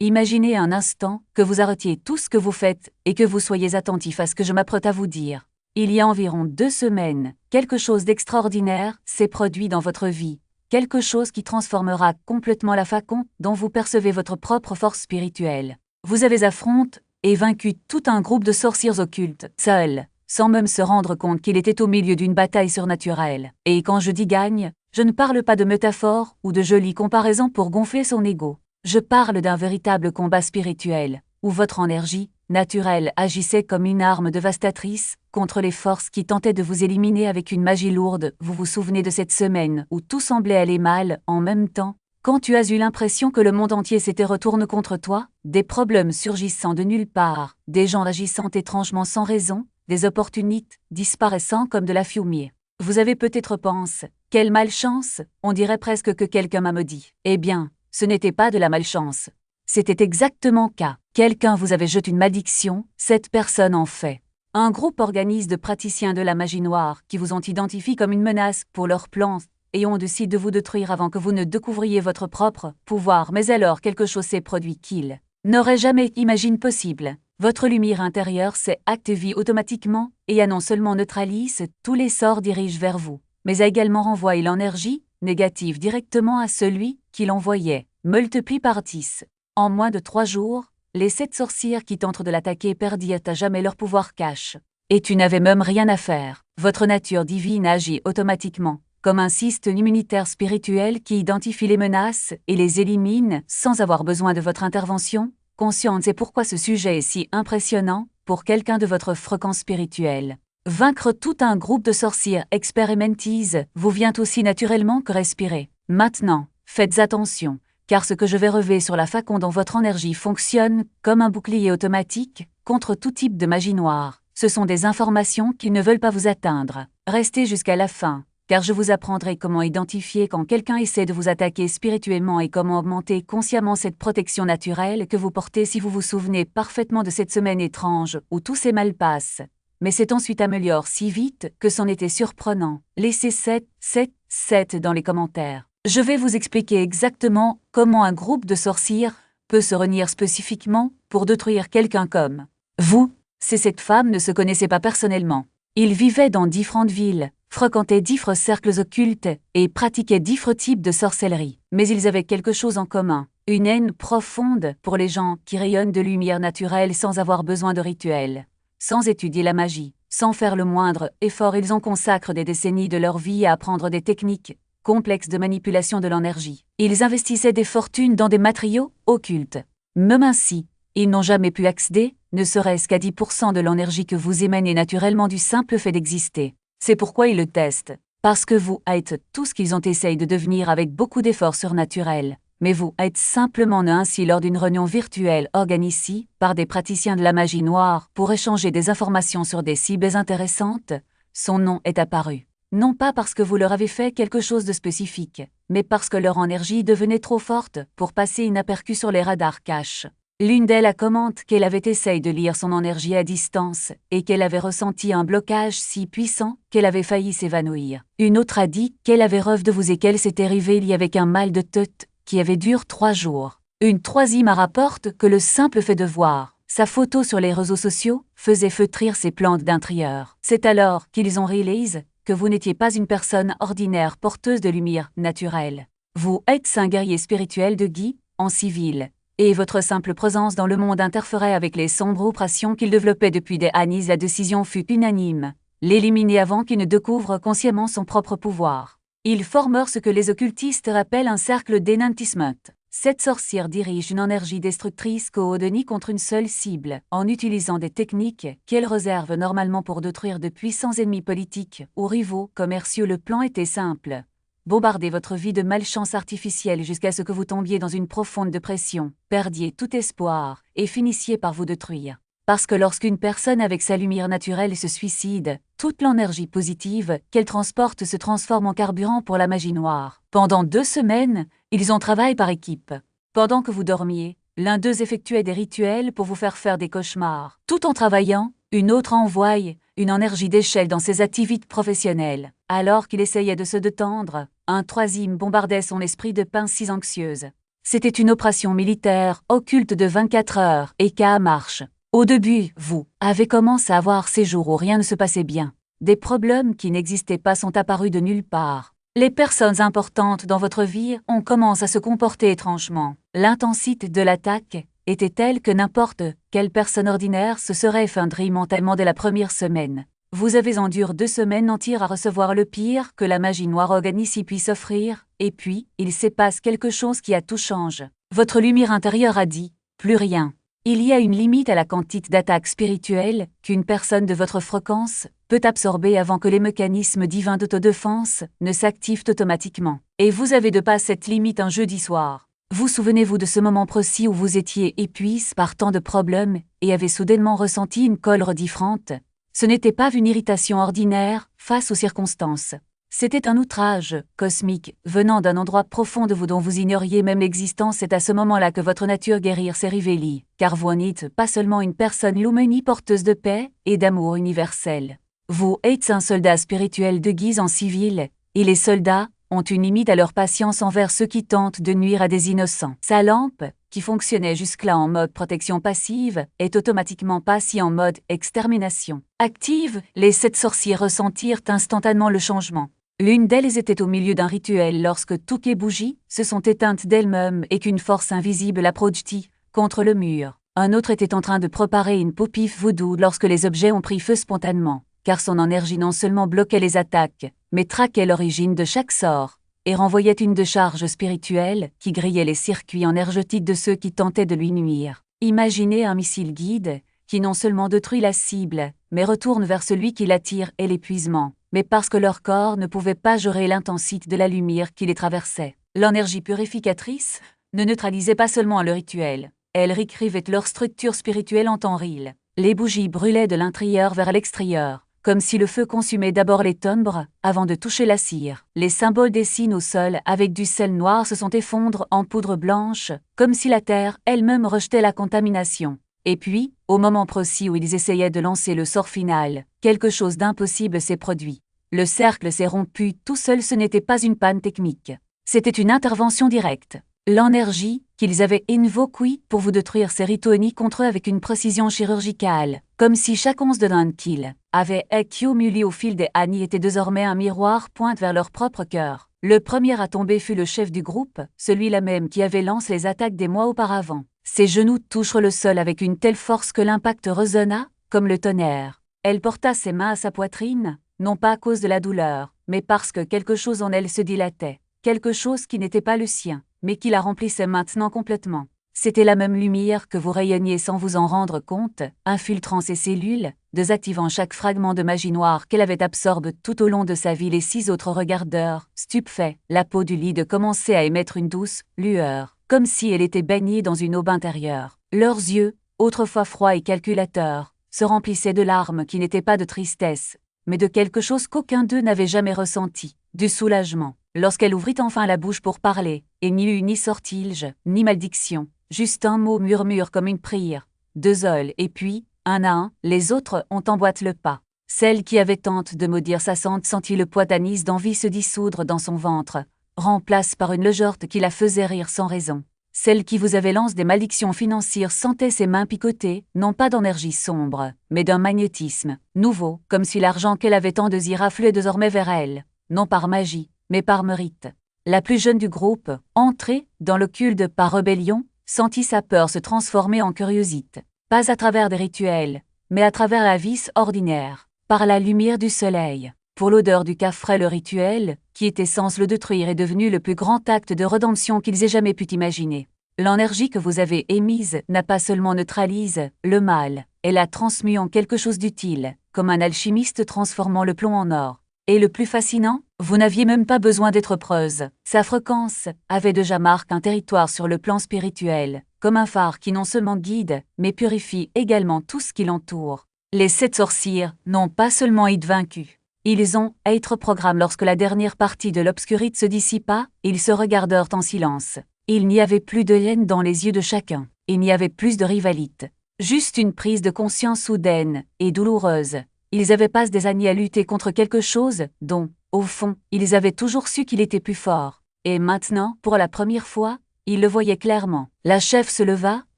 Imaginez un instant que vous arrêtiez tout ce que vous faites et que vous soyez attentif à ce que je m'apprête à vous dire. Il y a environ 2 semaines, quelque chose d'extraordinaire s'est produit dans votre vie. Quelque chose qui transformera complètement la façon dont vous percevez votre propre force spirituelle. Vous avez affronté et vaincu tout un groupe de sorcières occultes, seul, sans même se rendre compte qu'il était au milieu d'une bataille surnaturelle. Et quand je dis gagne, je ne parle pas de métaphores ou de jolies comparaisons pour gonfler son ego. Je parle d'un véritable combat spirituel, où votre énergie naturelle agissait comme une arme dévastatrice contre les forces qui tentaient de vous éliminer avec une magie lourde. Vous vous souvenez de cette semaine où tout semblait aller mal en même temps, quand tu as eu l'impression que le monde entier s'était retourné contre toi, des problèmes surgissant de nulle part, des gens agissant étrangement sans raison, des opportunités disparaissant comme de la fumée. Vous avez peut-être pensé, quelle malchance, on dirait presque que quelqu'un m'a maudit. Eh bien, ce n'était pas de la malchance. C'était exactement le cas. Quelqu'un vous avait jeté une malédiction, cette personne en fait. Un groupe organise de praticiens de la magie noire qui vous ont identifié comme une menace pour leurs plans et ont décidé de vous détruire avant que vous ne découvriez votre propre pouvoir. Mais alors quelque chose s'est produit qu'il n'aurait jamais imaginé possible. Votre lumière intérieure s'est activée automatiquement et a non seulement neutralisé tous les sorts dirigés vers vous, mais a également renvoyé l'énergie négative directement à celui qui l'envoyait, multiplié par 10. En moins de 3 jours, les 7 sorcières qui tentent de l'attaquer perdirent à jamais leur pouvoir cache. Et tu n'avais même rien à faire. Votre nature divine agit automatiquement, comme un système immunitaire spirituel qui identifie les menaces et les élimine sans avoir besoin de votre intervention. Consciente, c'est pourquoi ce sujet est si impressionnant pour quelqu'un de votre fréquence spirituelle. Vaincre tout un groupe de sorcières expérimentise vous vient aussi naturellement que respirer. Maintenant, faites attention, car ce que je vais relever sur la façon dont votre énergie fonctionne comme un bouclier automatique contre tout type de magie noire, ce sont des informations qui ne veulent pas vous atteindre. Restez jusqu'à la fin, car je vous apprendrai comment identifier quand quelqu'un essaie de vous attaquer spirituellement et comment augmenter consciemment cette protection naturelle que vous portez si vous vous souvenez parfaitement de cette semaine étrange où tout s'est mal passé. Mais c'est ensuite améliore si vite que c'en était surprenant. Laissez 7 dans les commentaires. Je vais vous expliquer exactement comment un groupe de sorcières peut se réunir spécifiquement pour détruire quelqu'un comme vous. Cette femme ne se connaissait pas personnellement. Ils vivaient dans différentes villes, fréquentaient différents cercles occultes et pratiquaient différents types de sorcellerie. Mais ils avaient quelque chose en commun, une haine profonde pour les gens qui rayonnent de lumière naturelle sans avoir besoin de rituels. Sans étudier la magie, sans faire le moindre effort, ils ont consacré des décennies de leur vie à apprendre des techniques complexes de manipulation de l'énergie. Ils investissaient des fortunes dans des matériaux occultes. Même ainsi, ils n'ont jamais pu accéder, ne serait-ce qu'à 10% de l'énergie que vous émanez naturellement du simple fait d'exister. C'est pourquoi ils le testent. Parce que vous êtes tout ce qu'ils ont essayé de devenir avec beaucoup d'efforts surnaturels. Mais vous êtes simplement né ainsi lors d'une réunion virtuelle organisée par des praticiens de la magie noire pour échanger des informations sur des cibles intéressantes. Son nom est apparu. Non pas parce que vous leur avez fait quelque chose de spécifique, mais parce que leur énergie devenait trop forte pour passer inaperçue sur les radars cache. L'une d'elles a commenté qu'elle avait essayé de lire son énergie à distance et qu'elle avait ressenti un blocage si puissant qu'elle avait failli s'évanouir. Une autre a dit qu'elle avait rêvé de vous et qu'elle s'était réveillée avec un mal de tête qui avait duré 3 jours. Une troisième rapporte que le simple fait de voir sa photo sur les réseaux sociaux faisait feutrir ses plantes d'intérieur. C'est alors qu'ils ont réalisé que vous n'étiez pas une personne ordinaire porteuse de lumière naturelle. Vous êtes un guerrier spirituel de Guy, en civil, et votre simple présence dans le monde interférait avec les sombres oppressions qu'il développait depuis des années. La décision fut unanime, l'éliminer avant qu'il ne découvre consciemment son propre pouvoir. Ils formèrent ce que les occultistes rappellent un cercle d'énantissement. Cette sorcière dirige une énergie destructrice coordonnée contre une seule cible, en utilisant des techniques qu'elle réserve normalement pour détruire de puissants ennemis politiques ou rivaux commerciaux. Le plan était simple. Bombarder votre vie de malchance artificielle jusqu'à ce que vous tombiez dans une profonde dépression, perdiez tout espoir et finissiez par vous détruire. Parce que lorsqu'une personne avec sa lumière naturelle se suicide, toute l'énergie positive qu'elle transporte se transforme en carburant pour la magie noire. Pendant 2 semaines, ils ont travaillé par équipe. Pendant que vous dormiez, l'un d'eux effectuait des rituels pour vous faire des cauchemars. Tout en travaillant, une autre envoyait une énergie d'échelle dans ses activités professionnelles. Alors qu'il essayait de se détendre, un troisième bombardait son esprit de pensées anxieuses. C'était une opération militaire occulte de 24 heures et qu'à marche. Au début, vous avez commencé à avoir ces jours où rien ne se passait bien. Des problèmes qui n'existaient pas sont apparus de nulle part. Les personnes importantes dans votre vie ont commencé à se comporter étrangement. L'intensité de l'attaque était telle que n'importe quelle personne ordinaire se serait effondrée mentalement dès la première semaine. Vous avez enduré 2 semaines entières à recevoir le pire que la magie noire organique puisse offrir, et puis, il se passe quelque chose qui a tout changé. Votre lumière intérieure a dit « plus rien ». Il y a une limite à la quantité d'attaques spirituelles qu'une personne de votre fréquence peut absorber avant que les mécanismes divins d'autodéfense ne s'activent automatiquement. Et vous avez dépassé cette limite un jeudi soir. Vous souvenez-vous de ce moment précis où vous étiez épuisé par tant de problèmes et avez soudainement ressenti une colère différente? Ce n'était pas une irritation ordinaire face aux circonstances. C'était un outrage cosmique venant d'un endroit profond de vous dont vous ignoriez même l'existence. C'est à ce moment-là que votre nature guerrière s'est révélée, car vous n'êtes pas seulement une personne lumini porteuse de paix et d'amour universel. Vous êtes un soldat spirituel déguisé en civil, et les soldats ont une limite à leur patience envers ceux qui tentent de nuire à des innocents. Sa lampe, qui fonctionnait jusque-là en mode protection passive, est automatiquement passée en mode extermination. Active, les 7 sorciers ressentirent instantanément le changement. L'une d'elles était au milieu d'un rituel lorsque toutes les bougies se sont éteintes d'elles-mêmes et qu'une force invisible a projeté contre le mur. Un autre était en train de préparer une poupée voodoo lorsque les objets ont pris feu spontanément, car son énergie non seulement bloquait les attaques, mais traquait l'origine de chaque sort, et renvoyait une décharge spirituelle qui grillait les circuits énergétiques de ceux qui tentaient de lui nuire. Imaginez un missile guide qui non seulement détruit la cible, mais retourne vers celui qui l'attire et l'épuisement, mais parce que leur corps ne pouvait pas gérer l'intensité de la lumière qui les traversait. L'énergie purificatrice ne neutralisait pas seulement le rituel, elle réécrivait leur structure spirituelle en temps réel. Les bougies brûlaient de l'intérieur vers l'extérieur, comme si le feu consumait d'abord les ténèbres avant de toucher la cire. Les symboles dessinés au sol avec du sel noir se sont effondrés en poudre blanche, comme si la terre elle-même rejetait la contamination. Et puis, au moment précis où ils essayaient de lancer le sort final, quelque chose d'impossible s'est produit. Le cercle s'est rompu tout seul. Ce n'était pas une panne technique. C'était une intervention directe. L'énergie qu'ils avaient invoquée pour vous détruire s'est retournée contre eux avec une précision chirurgicale, comme si chaque once de d'un qu'ils avaient accumulé au fil des années était désormais un miroir pointe vers leur propre cœur. Le premier à tomber fut le chef du groupe, celui-là même qui avait lancé les attaques des mois auparavant. Ses genoux touchèrent le sol avec une telle force que l'impact résonna comme le tonnerre. Elle porta ses mains à sa poitrine, non pas à cause de la douleur, mais parce que quelque chose en elle se dilatait, quelque chose qui n'était pas le sien, mais qui la remplissait maintenant complètement. C'était la même lumière que vous rayonniez sans vous en rendre compte, infiltrant ses cellules, désactivant chaque fragment de magie noire qu'elle avait absorbé tout au long de sa vie. Les 6 autres regardeurs, stupéfaits, la peau du lit commençait à émettre une douce lueur, comme si elle était baignée dans une aube intérieure. Leurs yeux, autrefois froids et calculateurs, se remplissaient de larmes qui n'étaient pas de tristesse, mais de quelque chose qu'aucun d'eux n'avait jamais ressenti, du soulagement. Lorsqu'elle ouvrit enfin la bouche pour parler, il n'y eut ni sortilège, ni malédiction, juste un mot murmure comme une prière. 2 oeils et puis, un à un, les autres ont emboîté le pas. Celle qui avait tenté de maudire sa sante sentit le poids d'anis d'envie se dissoudre dans son ventre, remplace par une légèreté qui la faisait rire sans raison. Celle qui vous avait lancé des malédictions financières sentait ses mains picoter, non pas d'énergie sombre, mais d'un magnétisme nouveau, comme si l'argent qu'elle avait tant désiré affluait désormais vers elle, non par magie, mais par mérite. La plus jeune du groupe, entrée dans le culte par rébellion, sentit sa peur se transformer en curiosité. Pas à travers des rituels, mais à travers la vie ordinaire, par la lumière du soleil. Pour l'odeur du café, le rituel, qui était censé le détruire, est devenu le plus grand acte de rédemption qu'ils aient jamais pu imaginer. L'énergie que vous avez émise n'a pas seulement neutralisé le mal, elle a transmis en quelque chose d'utile, comme un alchimiste transformant le plomb en or. Et le plus fascinant, vous n'aviez même pas besoin d'être preuse. Sa fréquence avait déjà marqué un territoire sur le plan spirituel, comme un phare qui non seulement guide, mais purifie également tout ce qui l'entoure. Les 7 sorciers n'ont pas seulement été vaincus. Ils ont être programme lorsque la dernière partie de l'obscurité se dissipa, ils se regardèrent en silence. Il n'y avait plus de haine dans les yeux de chacun. Il n'y avait plus de rivalité. Juste une prise de conscience soudaine et douloureuse. Ils avaient passé des années à lutter contre quelque chose dont, au fond, ils avaient toujours su qu'il était plus fort. Et maintenant, pour la première fois, Il le voyait clairement. La chef se leva,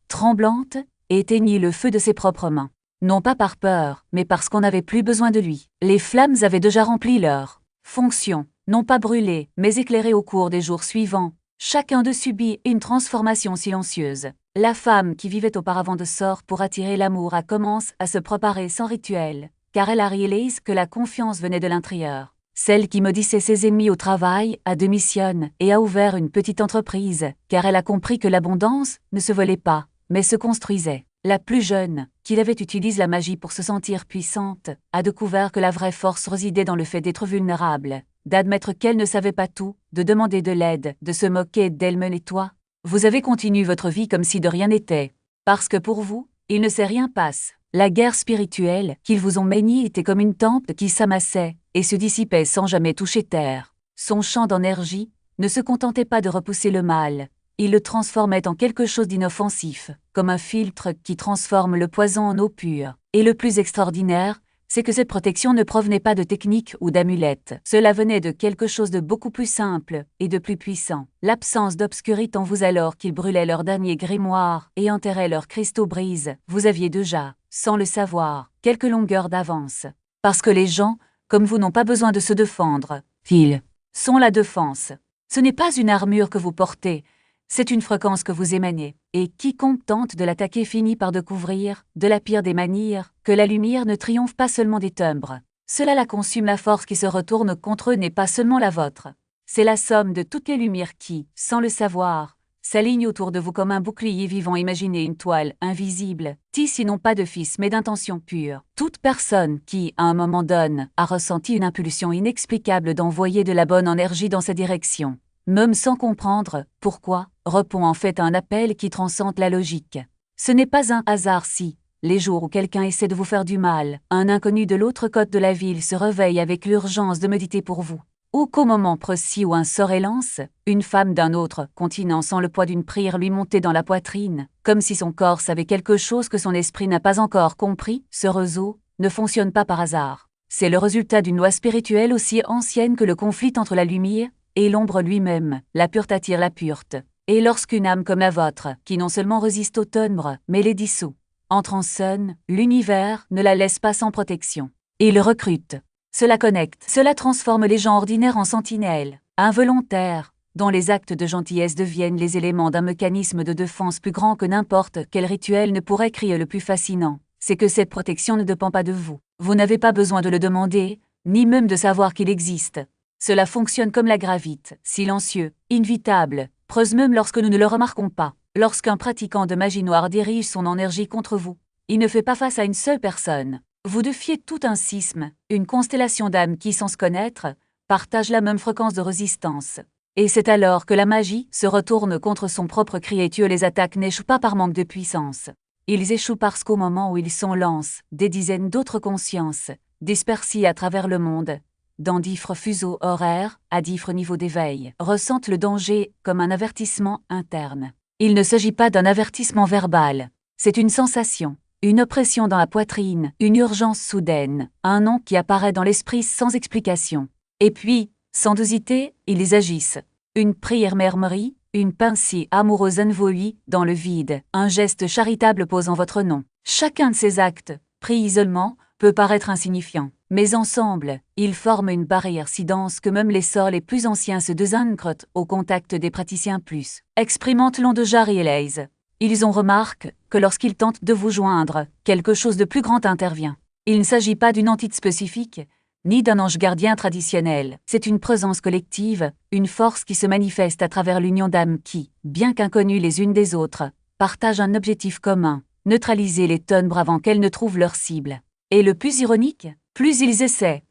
tremblante, et éteignit le feu de ses propres mains. Non pas par peur, mais parce qu'on n'avait plus besoin de lui. Les flammes avaient déjà rempli leur fonction, non pas brûlées, mais éclairées au cours des jours suivants. Chacun d'eux subit une transformation silencieuse. La femme qui vivait auparavant de sort pour attirer l'amour commence à se préparer sans rituel, car elle a réalisé que la confiance venait de l'intérieur. Celle qui maudissait ses ennemis au travail démissionne et a ouvert une petite entreprise, car elle a compris que l'abondance ne se volait pas, mais se construisait. La plus jeune, qui avait utilisé la magie pour se sentir puissante, a découvert que la vraie force résidait dans le fait d'être vulnérable, d'admettre qu'elle ne savait pas tout, de demander de l'aide, de se moquer d'elle-même. Et toi, vous avez continué votre vie comme si de rien n'était, parce que pour vous, il ne s'est rien passe. La guerre spirituelle qu'ils vous ont menée était comme une tempête qui s'amassait et se dissipait sans jamais toucher terre. Son champ d'énergie ne se contentait pas de repousser le mal, il le transformait en quelque chose d'inoffensif, comme un filtre qui transforme le poison en eau pure. Et le plus extraordinaire, c'est que cette protection ne provenait pas de techniques ou d'amulettes. Cela venait de quelque chose de beaucoup plus simple et de plus puissant. L'absence d'obscurité en vous alors qu'ils brûlaient leur dernier grimoire et enterraient leurs cristaux brise. Vous aviez déjà, sans le savoir, quelques longueurs d'avance. Parce que les gens, comme vous, n'ont pas besoin de se défendre. Ils sont la défense. Ce n'est pas une armure que vous portez, c'est une fréquence que vous émanez, et quiconque tente de l'attaquer finit par découvrir, de la pire des manières, que la lumière ne triomphe pas seulement des ténèbres. Cela la consume, la force qui se retourne contre eux n'est pas seulement la vôtre. C'est la somme de toutes les lumières qui, sans le savoir, s'alignent autour de vous comme un bouclier vivant. Imaginez une toile invisible, tisse non pas de fils mais d'intention pure. Toute personne qui, à un moment donné, a ressenti une impulsion inexplicable d'envoyer de la bonne énergie dans sa direction, même sans comprendre pourquoi, répond en fait à un appel qui transcende la logique. Ce n'est pas un hasard si, les jours où quelqu'un essaie de vous faire du mal, un inconnu de l'autre côte de la ville se réveille avec l'urgence de méditer pour vous, ou qu'au moment précis où un sort élance, une femme d'un autre continent sent le poids d'une prière lui monter dans la poitrine, comme si son corps savait quelque chose que son esprit n'a pas encore compris. Ce réseau ne fonctionne pas par hasard. C'est le résultat d'une loi spirituelle aussi ancienne que le conflit entre la lumière et l'ombre lui-même. La pureté attire la pureté. Et lorsqu'une âme comme la vôtre, qui non seulement résiste aux ténèbres, mais les dissout, entre en scène, l'univers ne la laisse pas sans protection. Et le recrute. Cela connecte, cela transforme les gens ordinaires en sentinelles, involontaires, dont les actes de gentillesse deviennent les éléments d'un mécanisme de défense plus grand que n'importe quel rituel ne pourrait crier. Le plus fascinant, c'est que cette protection ne dépend pas de vous. Vous n'avez pas besoin de le demander, ni même de savoir qu'il existe. Cela fonctionne comme la gravité, silencieux, inévitable, preuse même lorsque nous ne le remarquons pas. Lorsqu'un pratiquant de magie noire dirige son énergie contre vous, il ne fait pas face à une seule personne. Vous défiez tout un sisme, une constellation d'âmes qui, sans se connaître, partagent la même fréquence de résistance. Et c'est alors que la magie se retourne contre son propre créature. Les attaques n'échouent pas par manque de puissance. Ils échouent parce qu'au moment où ils sont lancés, des dizaines d'autres consciences, dispersées à travers le monde, dans différents fuseaux horaires, à différents niveaux d'éveil, ressentent le danger comme un avertissement interne. Il ne s'agit pas d'un avertissement verbal, c'est une sensation, une oppression dans la poitrine, une urgence soudaine, un nom qui apparaît dans l'esprit sans explication. Et puis, sans hésiter, ils agissent. Une prière murmurie, une pensée amoureuse envoyée dans le vide, un geste charitable posant votre nom. Chacun de ces actes, pris isolement, peut paraître insignifiant. Mais ensemble, ils forment une barrière si dense que même les sorts les plus anciens se désancrent au contact des praticiens plus expérimentés l'ont déjà réalisé. Ils ont remarqué que lorsqu'ils tentent de vous joindre, quelque chose de plus grand intervient. Il ne s'agit pas d'une entité spécifique, ni d'un ange gardien traditionnel. C'est une présence collective, une force qui se manifeste à travers l'union d'âmes qui, bien qu'inconnues les unes des autres, partagent un objectif commun, neutraliser les ténèbres avant qu'elles ne trouvent leur cible. Et le plus ironique, plus ils essaient,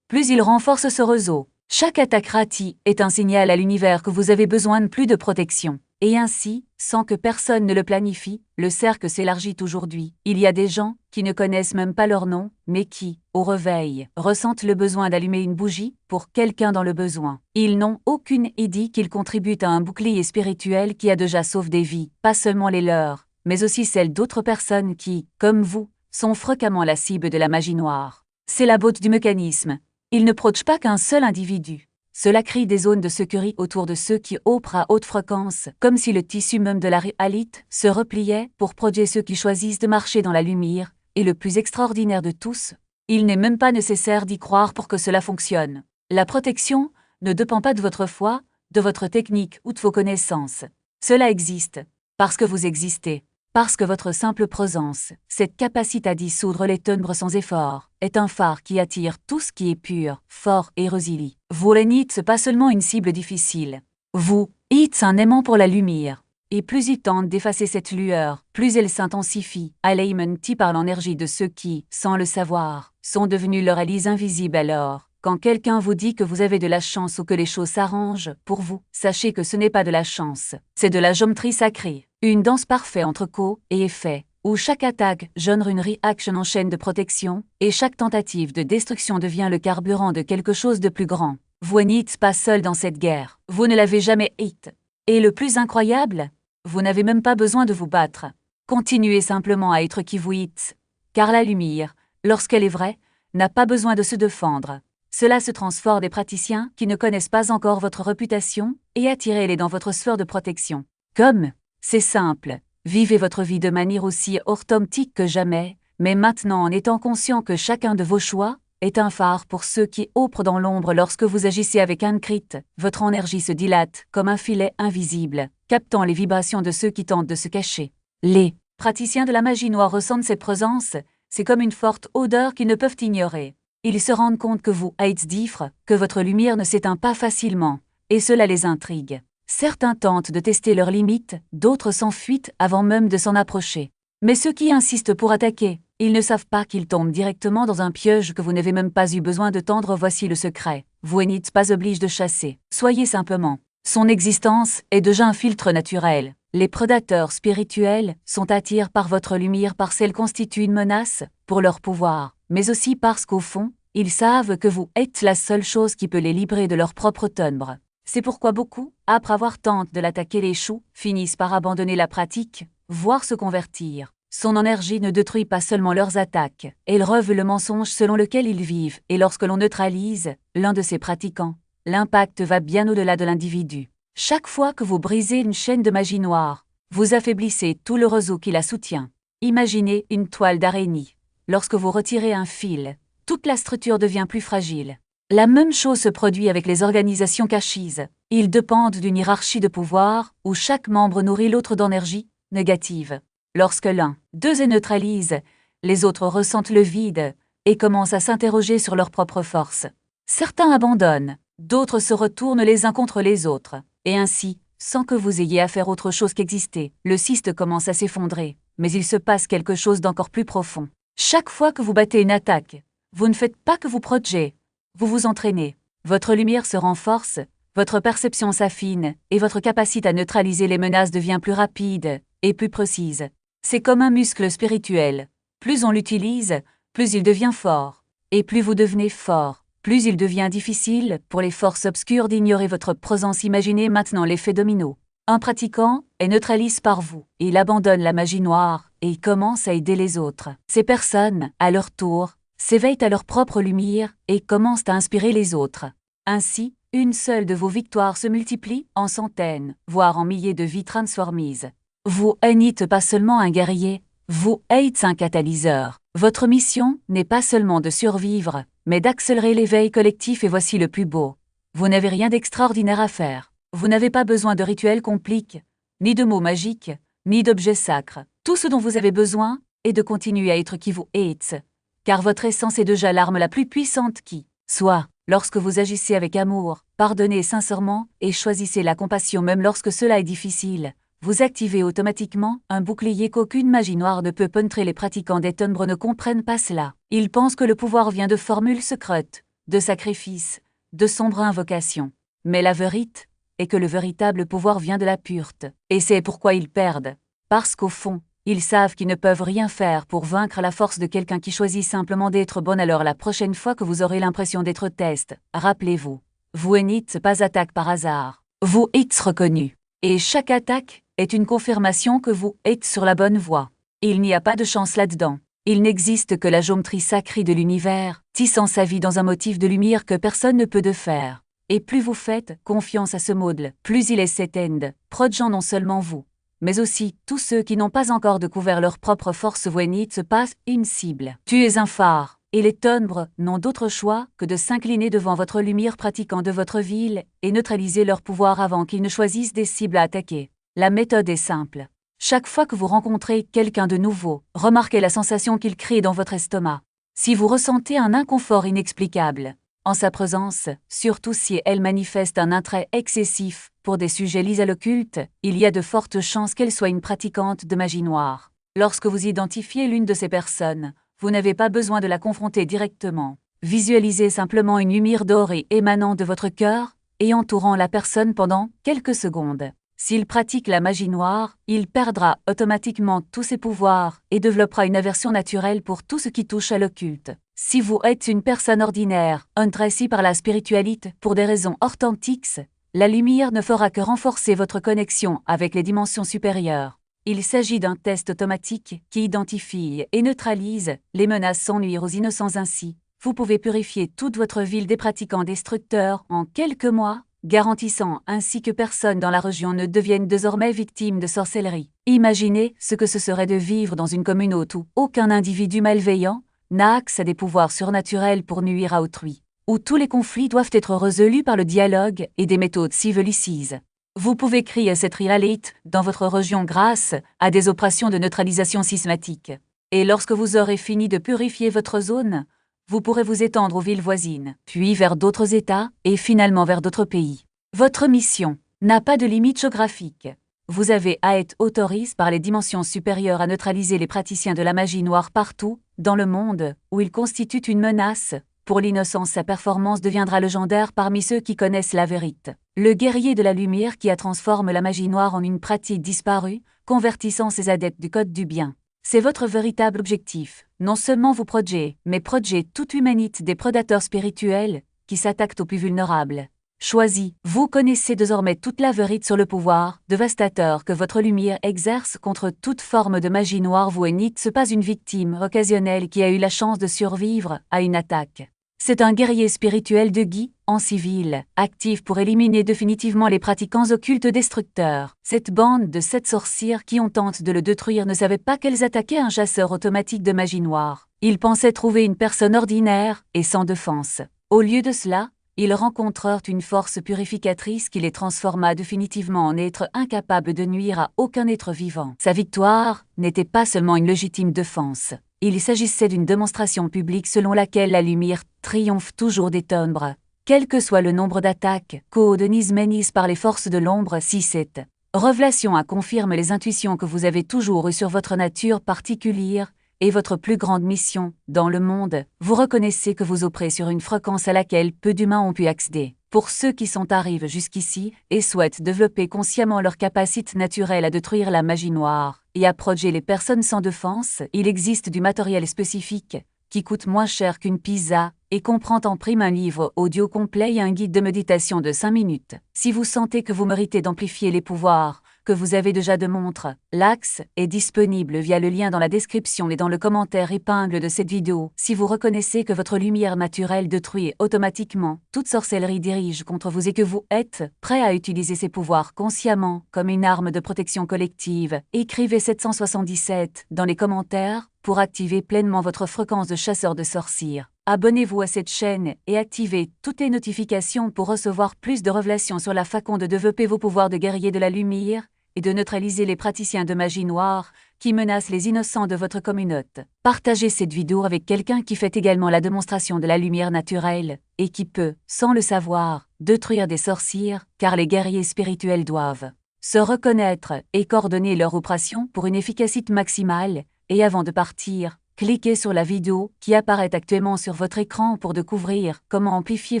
plus ils renforcent ce réseau. Chaque attaque ratie est un signal à l'univers que vous avez besoin de plus de protection. Et ainsi, sans que personne ne le planifie, le cercle s'élargit aujourd'hui. Il y a des gens qui ne connaissent même pas leur nom, mais qui, au réveil, ressentent le besoin d'allumer une bougie pour quelqu'un dans le besoin. Ils n'ont aucune idée qu'ils contribuent à un bouclier spirituel qui a déjà sauvé des vies, pas seulement les leurs, mais aussi celles d'autres personnes qui, comme vous, sont fréquemment la cible de la magie noire. C'est la beauté du mécanisme. Il ne protège pas qu'un seul individu. Cela crée des zones de sécurité autour de ceux qui opèrent à haute fréquence, comme si le tissu même de la réalité se repliait pour protéger ceux qui choisissent de marcher dans la lumière, et le plus extraordinaire de tous, il n'est même pas nécessaire d'y croire pour que cela fonctionne. La protection ne dépend pas de votre foi, de votre technique ou de vos connaissances. Cela existe, parce que vous existez. Parce que votre simple présence, cette capacité à dissoudre les ténèbres sans effort, est un phare qui attire tout ce qui est pur, fort et résilient. Vous n'êtes pas seulement une cible difficile. Vous êtes un aimant pour la lumière. Et plus il tente d'effacer cette lueur, plus elle s'intensifie, alimenti par l'énergie de ceux qui, sans le savoir, sont devenus leur alliés invisibles alors. Quand quelqu'un vous dit que vous avez de la chance ou que les choses s'arrangent pour vous, sachez que ce n'est pas de la chance, c'est de la géométrie sacrée. Une danse parfaite entre cause et effet, où chaque attaque génère une réaction en chaîne de protection, et chaque tentative de destruction devient le carburant de quelque chose de plus grand. Vous n'êtes pas seul dans cette guerre, vous ne l'avez jamais été. Et le plus incroyable, vous n'avez même pas besoin de vous battre. Continuez simplement à être qui vous êtes, car la lumière, lorsqu'elle est vraie, n'a pas besoin de se défendre. Cela se transforme des praticiens qui ne connaissent pas encore votre réputation et attirez-les dans votre sphère de protection. Comme, c'est simple, vivez votre vie de manière aussi authentique que jamais, mais maintenant en étant conscient que chacun de vos choix est un phare pour ceux qui opèrent dans l'ombre. Lorsque vous agissez avec un crit, votre énergie se dilate comme un filet invisible, captant les vibrations de ceux qui tentent de se cacher. Les praticiens de la magie noire ressentent cette présence, c'est comme une forte odeur qu'ils ne peuvent ignorer. Ils se rendent compte que vous êtes différent, que votre lumière ne s'éteint pas facilement, et cela les intrigue. Certains tentent de tester leurs limites, d'autres s'enfuient avant même de s'en approcher. Mais ceux qui insistent pour attaquer, ils ne savent pas qu'ils tombent directement dans un piège que vous n'avez même pas eu besoin de tendre. Voici le secret. Vous n'êtes pas obligé de chasser. Soyez simplement. Son existence est déjà un filtre naturel. Les prédateurs spirituels sont attirés par votre lumière parce qu'elle constitue une menace pour leur pouvoir, mais aussi parce qu'au fond, ils savent que vous êtes la seule chose qui peut les libérer de leur propre ténèbres. C'est pourquoi beaucoup, après avoir tenté de l'attaquer l'échouent, finissent par abandonner la pratique, voire se convertir. Son énergie ne détruit pas seulement leurs attaques, elle revêt le mensonge selon lequel ils vivent, et lorsque l'on neutralise l'un de ces pratiquants, l'impact va bien au-delà de l'individu. Chaque fois que vous brisez une chaîne de magie noire, vous affaiblissez tout le réseau qui la soutient. Imaginez une toile d'araignée. Lorsque vous retirez un fil, toute la structure devient plus fragile. La même chose se produit avec les organisations cachises. Ils dépendent d'une hiérarchie de pouvoir où chaque membre nourrit l'autre d'énergie négative. Lorsque l'un d'eux est neutralise, les autres ressentent le vide et commencent à s'interroger sur leur propre force. Certains abandonnent, d'autres se retournent les uns contre les autres. Et ainsi, sans que vous ayez à faire autre chose qu'exister, le cyste commence à s'effondrer, mais il se passe quelque chose d'encore plus profond. Chaque fois que vous battez une attaque, vous ne faites pas que vous protégez, vous vous entraînez. Votre lumière se renforce, votre perception s'affine, et votre capacité à neutraliser les menaces devient plus rapide et plus précise. C'est comme un muscle spirituel. Plus on l'utilise, plus il devient fort. Et plus vous devenez fort, plus il devient difficile pour les forces obscures d'ignorer votre présence. Imaginez maintenant l'effet domino. Un pratiquant est neutralisé par vous. Il abandonne la magie noire et il commence à aider les autres. Ces personnes, à leur tour, s'éveillent à leur propre lumière et commencent à inspirer les autres. Ainsi, une seule de vos victoires se multiplie en centaines, voire en milliers de vies transformées. Vous n'êtes pas seulement un guerrier, vous êtes un catalyseur. Votre mission n'est pas seulement de survivre, mais d'accélérer l'éveil collectif. Et voici le plus beau. Vous n'avez rien d'extraordinaire à faire. Vous n'avez pas besoin de rituels compliqués, ni de mots magiques, ni d'objets sacres. Tout ce dont vous avez besoin est de continuer à être qui vous êtes, car votre essence est déjà l'arme la plus puissante qui soit. Lorsque vous agissez avec amour, pardonnez sincèrement et choisissez la compassion même lorsque cela est difficile, vous activez automatiquement un bouclier qu'aucune magie noire ne peut pénétrer. Les pratiquants des ténèbres ne comprennent pas cela. Ils pensent que le pouvoir vient de formules secrètes, de sacrifices, de sombres invocations. Mais la vérité est que le véritable pouvoir vient de la pureté. Et c'est pourquoi ils perdent. Parce qu'au fond, ils savent qu'ils ne peuvent rien faire pour vaincre la force de quelqu'un qui choisit simplement d'être bon. Alors la prochaine fois que vous aurez l'impression d'être test, rappelez-vous, vous n'êtes pas attaque par hasard. Vous êtes reconnu. Et chaque attaque est une confirmation que vous êtes sur la bonne voie. Il n'y a pas de chance là-dedans. Il n'existe que la géométrie sacrée de l'univers, tissant sa vie dans un motif de lumière que personne ne peut de faire. Et plus vous faites confiance à ce mode, plus il est set-end, protégeant non seulement vous, mais aussi tous ceux qui n'ont pas encore découvert leur propre force. Voenit se passe une cible. Tu es un phare, et les ténèbres n'ont d'autre choix que de s'incliner devant votre lumière pratiquant de votre ville et neutraliser leur pouvoir avant qu'ils ne choisissent des cibles à attaquer. La méthode est simple. Chaque fois que vous rencontrez quelqu'un de nouveau, remarquez la sensation qu'il crée dans votre estomac. Si vous ressentez un inconfort inexplicable en sa présence, surtout si elle manifeste un intérêt excessif pour des sujets liés à l'occulte, il y a de fortes chances qu'elle soit une pratiquante de magie noire. Lorsque vous identifiez l'une de ces personnes, vous n'avez pas besoin de la confronter directement. Visualisez simplement une lumière dorée émanant de votre cœur et entourant la personne pendant quelques secondes. S'il pratique la magie noire, il perdra automatiquement tous ses pouvoirs et développera une aversion naturelle pour tout ce qui touche à l'occulte. Si vous êtes une personne ordinaire, intéressée par la spiritualité pour des raisons authentiques, la lumière ne fera que renforcer votre connexion avec les dimensions supérieures. Il s'agit d'un test automatique qui identifie et neutralise les menaces sans nuire aux innocents. Ainsi, vous pouvez purifier toute votre ville des pratiquants destructeurs en quelques mois, garantissant ainsi que personne dans la région ne devienne désormais victime de sorcellerie. Imaginez ce que ce serait de vivre dans une communauté où aucun individu malveillant n'a accès à des pouvoirs surnaturels pour nuire à autrui, où tous les conflits doivent être résolus par le dialogue et des méthodes civilisatrices. Vous pouvez créer cette réalité dans votre région grâce à des opérations de neutralisation systématique. Et lorsque vous aurez fini de purifier votre zone, vous pourrez vous étendre aux villes voisines, puis vers d'autres États et finalement vers d'autres pays. Votre mission n'a pas de limite géographique. Vous avez à être autorisé par les dimensions supérieures à neutraliser les praticiens de la magie noire partout dans le monde où ils constituent une menace. Pour l'innocence, sa performance deviendra légendaire parmi ceux qui connaissent la vérité. Le guerrier de la lumière qui a transformé la magie noire en une pratique disparue, convertissant ses adeptes du code du bien. C'est votre véritable objectif, non seulement vous protéger, mais protéger toute humanité des prédateurs spirituels qui s'attaquent aux plus vulnérables. Choisi, vous connaissez désormais toute la vérité sur le pouvoir dévastateur que votre lumière exerce contre toute forme de magie noire. Vous n'êtes pas une victime occasionnelle qui a eu la chance de survivre à une attaque. C'est un guerrier spirituel de Guy, en civil, actif pour éliminer définitivement les pratiquants occultes destructeurs. Cette bande de 7 sorcières qui ont tenté de le détruire ne savait pas qu'elles attaquaient un chasseur automatique de magie noire. Ils pensaient trouver une personne ordinaire et sans défense. Au lieu de cela, ils rencontrèrent une force purificatrice qui les transforma définitivement en êtres incapables de nuire à aucun être vivant. Sa victoire n'était pas seulement une légitime défense. Il s'agissait d'une démonstration publique selon laquelle la lumière triomphe toujours des ténèbres, quel que soit le nombre d'attaques menées par les forces de l'ombre. Si cette révélation confirme les intuitions que vous avez toujours eues sur votre nature particulière et votre plus grande mission dans le monde, vous reconnaissez que vous opérez sur une fréquence à laquelle peu d'humains ont pu accéder. Pour ceux qui sont arrivés jusqu'ici et souhaitent développer consciemment leur capacité naturelle à détruire la magie noire et à protéger les personnes sans défense, il existe du matériel spécifique qui coûte moins cher qu'une pizza et comprend en prime un livre audio complet et un guide de méditation de 5 minutes. Si vous sentez que vous méritez d'amplifier les pouvoirs que vous avez déjà de montre, l'axe est disponible via le lien dans la description et dans le commentaire épingle de cette vidéo. Si vous reconnaissez que votre lumière naturelle détruit automatiquement toute sorcellerie dirige contre vous et que vous êtes prêt à utiliser ces pouvoirs consciemment comme une arme de protection collective, écrivez 777 dans les commentaires pour activer pleinement votre fréquence de chasseur de sorcières. Abonnez-vous à cette chaîne et activez toutes les notifications pour recevoir plus de révélations sur la façon de développer vos pouvoirs de guerrier de la lumière et de neutraliser les praticiens de magie noire qui menacent les innocents de votre communauté. Partagez cette vidéo avec quelqu'un qui fait également la démonstration de la lumière naturelle et qui peut, sans le savoir, détruire des sorcières, car les guerriers spirituels doivent se reconnaître et coordonner leur opération pour une efficacité maximale. Et avant de partir, cliquez sur la vidéo qui apparaît actuellement sur votre écran pour découvrir comment amplifier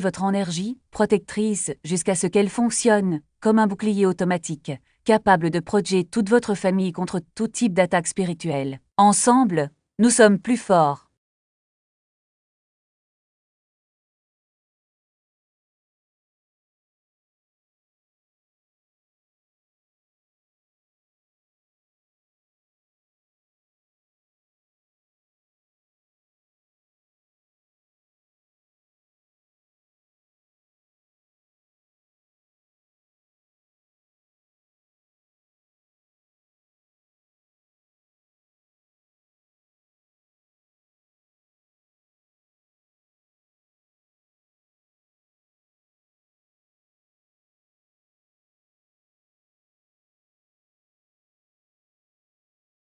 votre énergie protectrice jusqu'à ce qu'elle fonctionne comme un bouclier automatique, capable de protéger toute votre famille contre tout type d'attaque spirituelle. Ensemble, nous sommes plus forts.